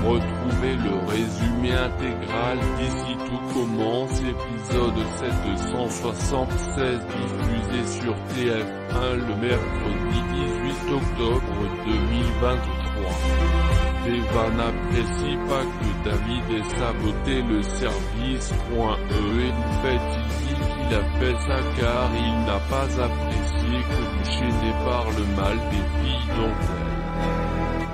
Retrouvez le résumé intégral d'ici tout commence épisode 776 diffusé sur TF1 le mercredi 18 octobre 2023. Deva n'apprécie pas que David ait saboté le service. En fait il dit qu'il a fait ça car il n'a pas apprécié que Duchesne parle mal des filles dont elle.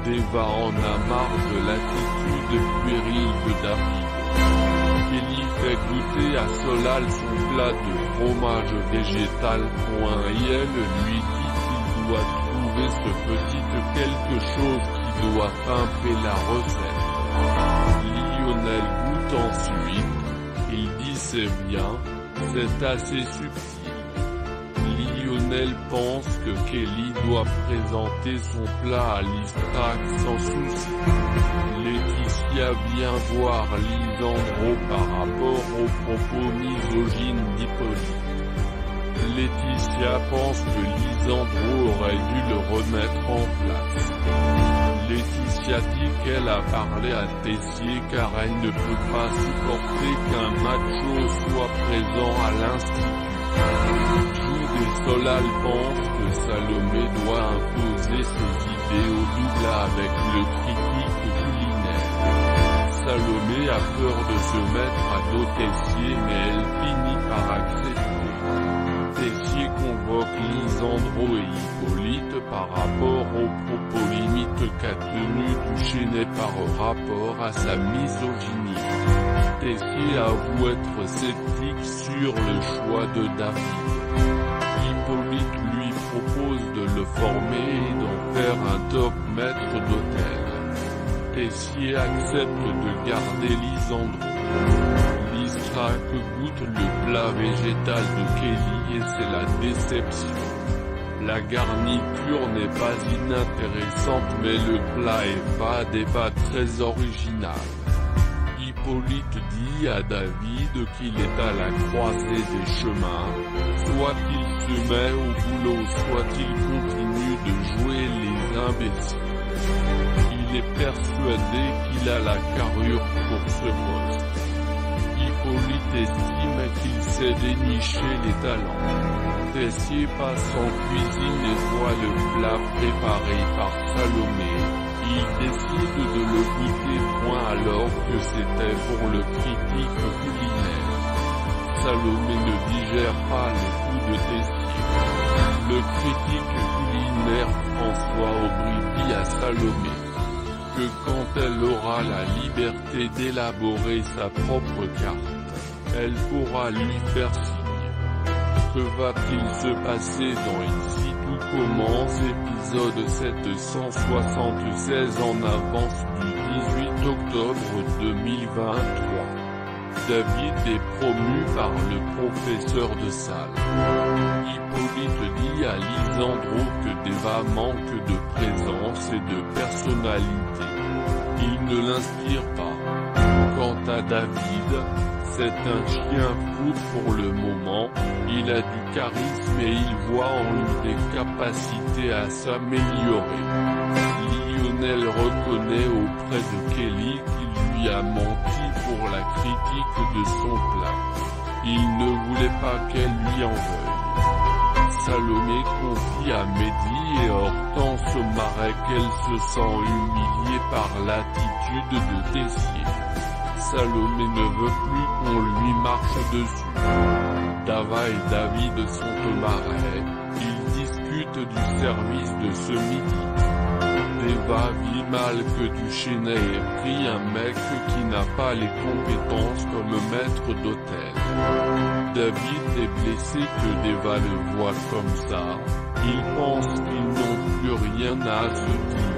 Deva en a marre de l'attitude puérile de David. Kelly fait goûter à Solal son plat de fromage végétal. Et elle lui dit qu'il doit trouver ce petit quelque chose qui doit pimper la recette. Lionel goûte ensuite. Il dit c'est bien, c'est assez subtil. Lionel pense que Kelly doit présenter son plat à Listrac sans souci. Laetitia vient voir Lisandro par rapport aux propos misogynes d'Hippolyte. Laetitia pense que Lisandro aurait dû le remettre en place. Laetitia dit qu'elle a parlé à Tessier car elle ne peut pas supporter qu'un macho soit présent à l'institut. Solal pense que Salomé doit imposer ses idées au double avec le critique culinaire. Salomé a peur de se mettre à dos Tessier mais elle finit par accepter. Tessier convoque Lisandro et Hippolyte par rapport aux propos limites qu'a tenu Duchesne par rapport à sa misogynie. Tessier avoue être sceptique sur le choix de David. Hippolyte lui propose de le former et d'en faire un top maître d'hôtel. Tessier accepte de garder Lisandro. Listrac goûte le plat végétal de Kelly et c'est la déception. La garniture n'est pas inintéressante mais le plat est fade et pas très original. Hippolyte dit à David qu'il est à la croisée des chemins, soit qu'il se met au boulot soit il continue de jouer les imbéciles. Il est persuadé qu'il a la carrure pour ce poste. Hippolyte estime qu'il sait dénicher les talents. Tessier passe en cuisine et voit le plat préparé par Salomé. Il décide de le goûter alors que c'était pour le critique culinaire. Salomé ne digère pas les coups de Tessier. Le critique culinaire François Aubry dit à Salomé que quand elle aura la liberté d'élaborer sa propre carte, elle pourra lui faire signe. Que va-t-il se passer dans Ici tout commence épisode 776 en avance du 18 octobre 2023. David est promu par le professeur de salle. Hippolyte dit à Lisandro que Deva manque de présence et de personnalité. Il ne l'inspire pas. Quant à David, c'est un chien fou pour le moment, il a du charisme et il voit en lui des capacités à s'améliorer. Lionel reconnaît auprès de Kelly qu'il lui a menti pour la critique de son plat. Il ne voulait pas qu'elle lui en veuille. Salomé confie à Mehdi et Hortense Marais qu'elle se sent humiliée par l'attitude de Tessier. Salomé ne veut plus qu'on lui marche dessus. Dava et David sont au Marais, ils discutent du service de ce midi. Deva vit mal que Duchesne ait pris un mec qui n'a pas les compétences comme maître d'hôtel. David est blessé que Deva le voit comme ça, il pense qu'ils n'ont plus rien à se dire.